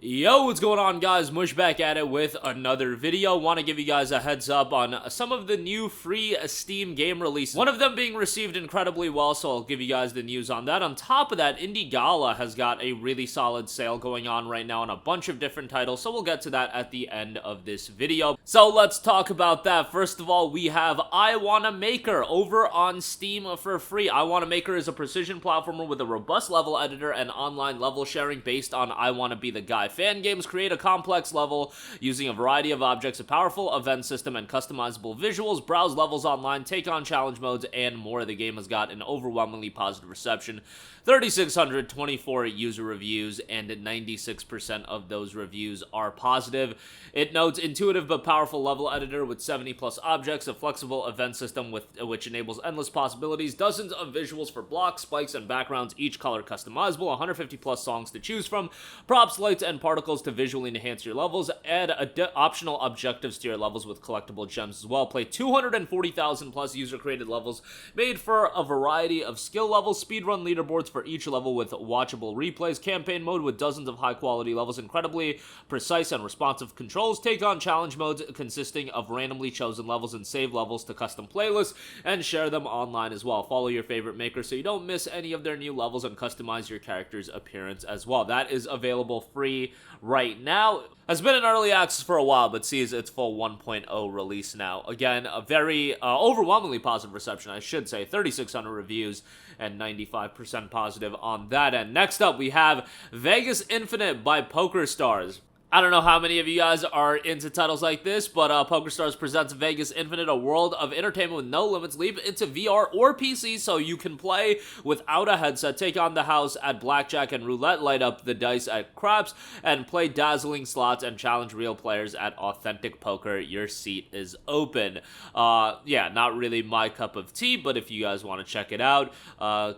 Yo, what's going on, guys? Mush back at it with another video. Want to give you guys a heads up on some of the new free Steam game releases. One of them being received incredibly well, so I'll give you guys the news on that. On top of that, Indie Gala has got a really solid sale going on right now on a bunch of different titles, so we'll get to that at the end of this video. So let's talk about that. First of all, we have I Wanna Maker over on Steam for free. I Wanna Maker is a precision platformer with a robust level editor and online level sharing based on I Wanna Be the Guy. Fan games create a complex level using a variety of objects, a powerful event system, and customizable visuals. Browse levels online, take on challenge modes, and more. The game has got an overwhelmingly positive reception. 3,624 user reviews, and 96% of those reviews are positive. It notes intuitive but powerful level editor with 70 plus objects, a flexible event system which enables endless possibilities, dozens of visuals for blocks, spikes, and backgrounds, each color customizable, 150 plus songs to choose from, props, lights, and particles to visually enhance your levels, add optional objectives to your levels with collectible gems as well. Play 240,000 plus user-created levels made for a variety of skill levels, speedrun leaderboards for each level with watchable replays, campaign mode with dozens of high-quality levels, incredibly precise and responsive controls, take on challenge modes consisting of randomly chosen levels and save levels to custom playlists, and share them online as well. Follow your favorite maker so you don't miss any of their new levels and customize your character's appearance as well. That is available free right now. Has been in early access for a while, but sees its full 1.0 release now. Again, a very overwhelmingly positive reception, I should say. 3,600 reviews and 95% positive on that end. Next up, we have Vegas Infinite by PokerStars. I don't know how many of you guys are into titles like this, but PokerStars presents Vegas Infinite, a world of entertainment with no limits. Leap into VR or PC so you can play without a headset, take on the house at blackjack and roulette, light up the dice at craps, and play dazzling slots and challenge real players at authentic poker. Your seat is open. Yeah, not really my cup of tea, but if you guys want to check it out,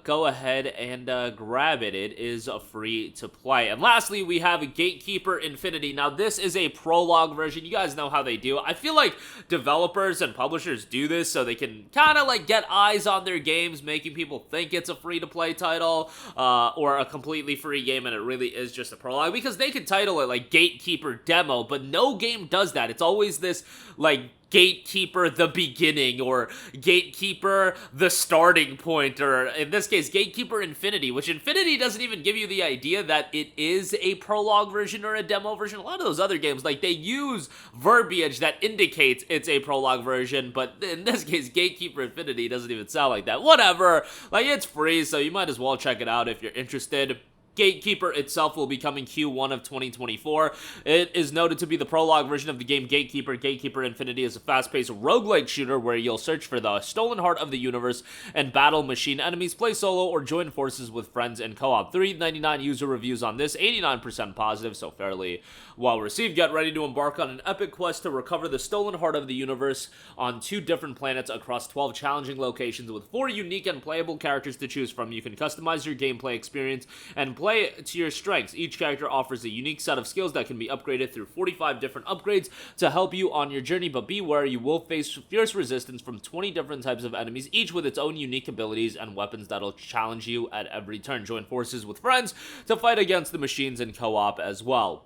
go ahead and grab it. It is free to play. And lastly, we have Gatekeeper Infinity. Now, this is a prologue version. You guys know how they do. I feel like developers and publishers do this so they can kind of like get eyes on their games, making people think it's a free-to-play title or a completely free game, and it really is just a prologue, because they could title it like Gatekeeper Demo, but no game does that. It's always this like Gatekeeper the beginning, or Gatekeeper the starting point, or in this case Gatekeeper Infinity, which Infinity doesn't even give you the idea that it is a prologue version or a demo version. A lot of those other games, like, they use verbiage that indicates it's a prologue version, but in this case Gatekeeper Infinity doesn't even sound like that. Whatever, like, it's free, so you might as well check it out if you're interested. Gatekeeper itself will be coming Q1 of 2024. It is noted to be the prologue version of the game Gatekeeper. Gatekeeper Infinity is a fast-paced roguelike shooter where you'll search for the stolen heart of the universe and battle machine enemies, play solo, or join forces with friends in co-op. 399 user reviews on this, 89% positive, so fairly well received. Get ready to embark on an epic quest to recover the stolen heart of the universe on 2 different planets across 12 challenging locations with 4 unique and playable characters to choose from. You can customize your gameplay experience and play to your strengths. Each character offers a unique set of skills that can be upgraded through 45 different upgrades to help you on your journey, but beware, you will face fierce resistance from 20 different types of enemies, each with its own unique abilities and weapons that'll challenge you at every turn. Join forces with friends to fight against the machines in co-op as well.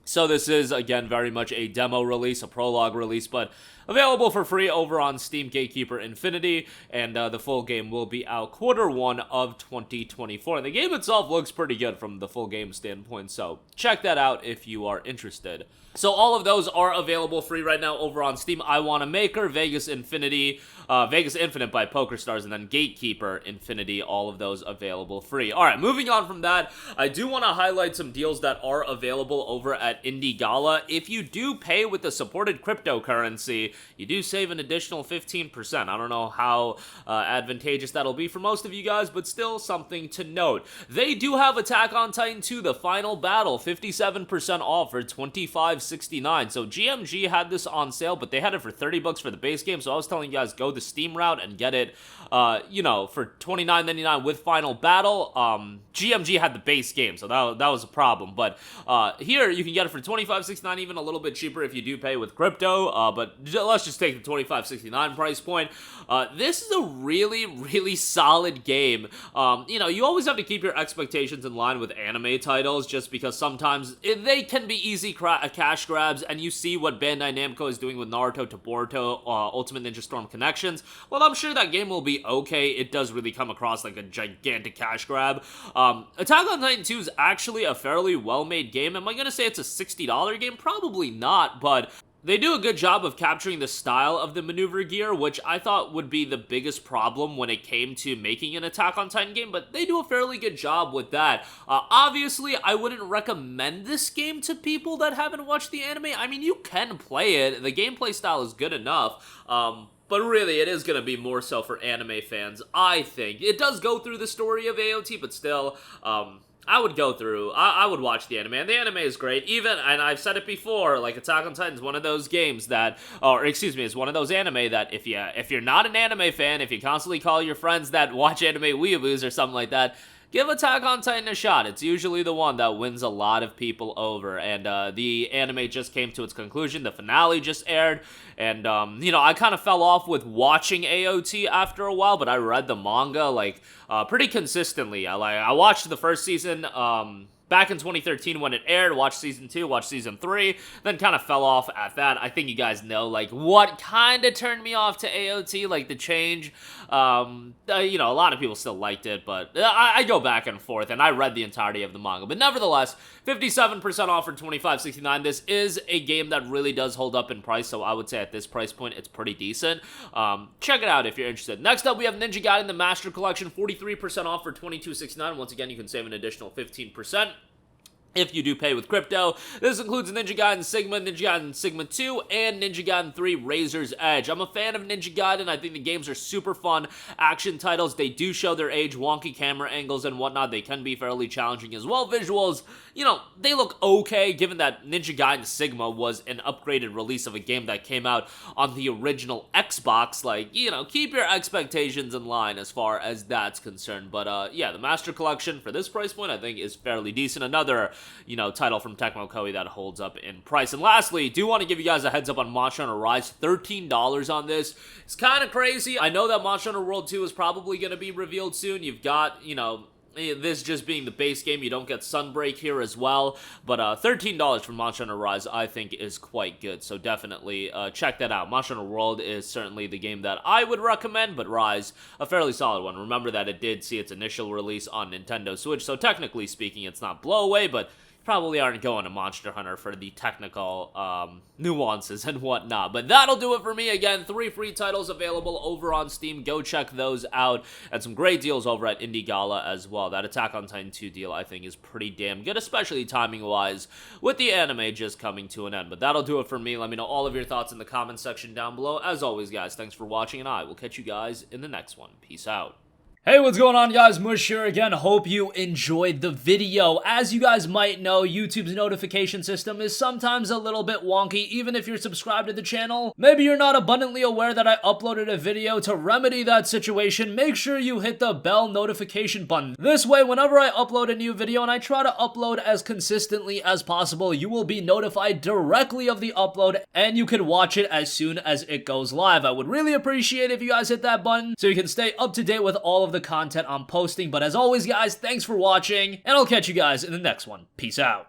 So this is, again, very much a demo release, a prologue release, but available for free over on Steam. Gatekeeper Infinity, and the full game will be out Q1 of 2024. And the game itself looks pretty good from the full game standpoint, so check that out if you are interested. So all of those are available free right now over on Steam. I Wanna Maker, Vegas Infinity, Vegas Infinite by PokerStars, and then Gatekeeper Infinity, all of those available free. Alright, moving on from that, I do want to highlight some deals that are available over at Indie Gala. If you do pay with the supported cryptocurrency, you do save an additional 15%. I don't know how advantageous that'll be for most of you guys, but still something to note. They do have Attack on Titan 2, The Final Battle, 57% off for $25.69. So GMG had this on sale, but they had it for $30 for the base game, so I was telling you guys, go the Steam route and get it, you know, for $29.99 with Final Battle. GMG had the base game, so that was a problem, but here you can get it said, for $25.69, even a little bit cheaper if you do pay with crypto, but let's just take the $25.69 price point. This is a really, really solid game. You know, you always have to keep your expectations in line with anime titles, just because sometimes they can be easy cash grabs, and you see what Bandai Namco is doing with Naruto to Boruto, Ultimate Ninja Storm Connections. Well, I'm sure that game will be okay. It does really come across like a gigantic cash grab. Attack on Titan 2 is actually a fairly well-made game. Am I gonna say it's a $60 game? Probably not, but they do a good job of capturing the style of the maneuver gear, which I thought would be the biggest problem when it came to making an Attack on Titan game, but they do a fairly good job with that. Obviously, I wouldn't recommend this game to people that haven't watched the anime. I mean, you can play it. The gameplay style is good enough, but really, it is going to be more so for anime fans, I think. It does go through the story of AOT, but still, I would go through, I would watch the anime, and the anime is great. Even, and I've said it before, like, Attack on Titan is one of those games that, or excuse me, it's one of those anime that if you're not an anime fan, if you constantly call your friends that watch anime weeaboos or something like that, give Attack on Titan a shot. It's usually the one that wins a lot of people over, and the anime just came to its conclusion. The finale just aired, and, you know, I kind of fell off with watching AOT after a while, but I read the manga, like, pretty consistently. I watched the first season, back in 2013 when it aired, watched season 2, watched season 3, then kind of fell off at that. I think you guys know, like, what kind of turned me off to AOT, like, the change. You know, a lot of people still liked it, but I go back and forth, and I read the entirety of the manga. But nevertheless, 57% off for $25.69. This is a game that really does hold up in price, so I would say at this price point, it's pretty decent. Check it out if you're interested. Next up, we have Ninja Gaiden, the Master Collection, 43% off for $22.69. Once again, you can save an additional 15% if you do pay with crypto. This includes Ninja Gaiden Sigma, Ninja Gaiden Sigma 2, and Ninja Gaiden 3 Razor's Edge. I'm a fan of Ninja Gaiden. I think the games are super fun action titles. They do show their age, wonky camera angles and whatnot. They can be fairly challenging as well. Visuals, you know, they look okay, given that Ninja Gaiden Sigma was an upgraded release of a game that came out on the original Xbox. Like, you know, keep your expectations in line as far as that's concerned. But, yeah, the Master Collection for this price point, I think, is fairly decent. Another, you know, title from Tecmo Koei that holds up in price. And lastly, do want to give you guys a heads up on Monster Hunter Rise. $13 on this. It's kind of crazy. I know that Monster Hunter World 2 is probably going to be revealed soon. You've got, you know, this just being the base game, you don't get Sunbreak here as well, but $13 for Monster Hunter Rise, I think, is quite good, so definitely check that out. Monster Hunter World is certainly the game that I would recommend, but Rise, a fairly solid one. Remember that it did see its initial release on Nintendo Switch, so technically speaking, it's not blowaway, but probably aren't going to Monster Hunter for the technical nuances and whatnot. But that'll do it for me. Again, 3 free titles available over on Steam. Go check those out. And some great deals over at Indie Gala as well. That Attack on Titan 2 deal, I think, is pretty damn good, especially timing-wise, with the anime just coming to an end. But that'll do it for me. Let me know all of your thoughts in the comment section down below. As always, guys, thanks for watching, and I will catch you guys in the next one. Peace out. Hey, what's going on, guys? Mush here again. Hope you enjoyed the video. As you guys might know, YouTube's notification system is sometimes a little bit wonky, even if you're subscribed to the channel. Maybe you're not abundantly aware that I uploaded a video. To remedy that situation, make sure you hit the bell notification button. This way, whenever I upload a new video, and I try to upload as consistently as possible, you will be notified directly of the upload, and you can watch it as soon as it goes live. I would really appreciate if you guys hit that button so you can stay up to date with all of the content I'm posting. But as always, guys, thanks for watching, and I'll catch you guys in the next one. Peace out.